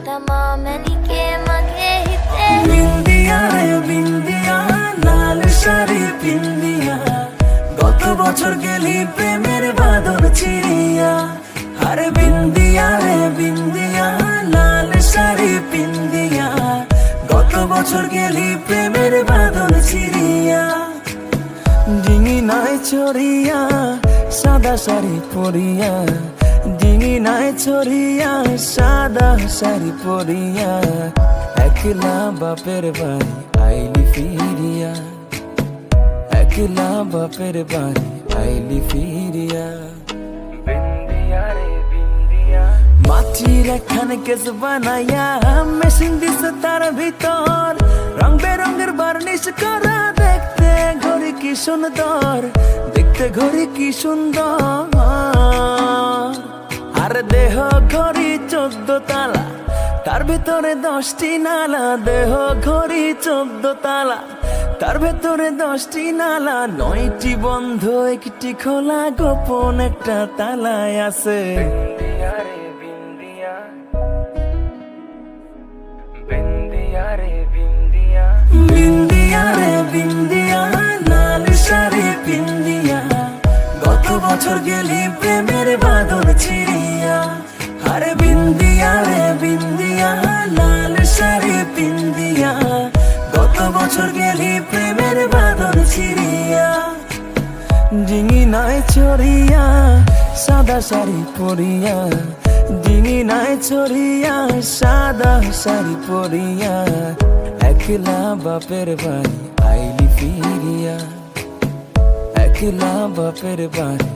तमाम के मगे हिते बिंदिया रे बिंदिया लाल শাড়ি পিন্দিয়া গত বছর গেলি প্রেমের বাঁধন ছিড়িয়া আরে বিন্দিয়া রে বিন্দিয়া লাল শাড়ি পিন্দিয়া গত বছর গেলি প্রেমের বাঁধন ছিড়িয়া ডিঙি নাই ছড়িয়া সাদা শাড়ি পরিয়া ডিঙি নাই ছড়িয়া সাদা শাড়ি পরিয়া একলা বাপের বাড়ি আইলি ফিরিয়া একলা বাপের বাড়ি আইলি ফিরিয়া বিন্দিয়া রে বিন্দিয়া মাটির একখানে কেস বানাইয়া মেশিন দিছে তার ভিতর রং বেরঙের বার্নিশ করা দেখতে ঘড়ি কি সুন্দর দেখতে ঘড়ি কি সুন্দর আর দেহ ঘড়ি 14 তালা তার ভিতরে 10টি নালা দেহ ঘড়ি 14 তালা তার ভেতরে 10টি নালা 9টি বন্ধ 1টি খোলা গোপন একটা তালায় আছে বিন্দিয়া রে বিন্দিয়া বিন্দিয়া রে বিন্দিয়া বিন্দিয়া রে বিন্দিয়া লাল শাড়ি পিন্দিয়া গত বছর গেলি প্রেমের বাঁধন ছিড়িয়া আরে বিন্দিয়া রে বিন্দিয়া লাল শাড়ি পিন্দিয়া গত বছর গেলি প্রেমের বাঁধন ছিড়িয়া ডিঙি নাই ছড়িয়া সাদা শাড়ি পরিয়া ডিঙি নাই ছড়িয়া সাদা শাড়ি পরিয়া একলা বাপের বাড়ি আইলি ফিরিয়া একলা বাপের বাড়ি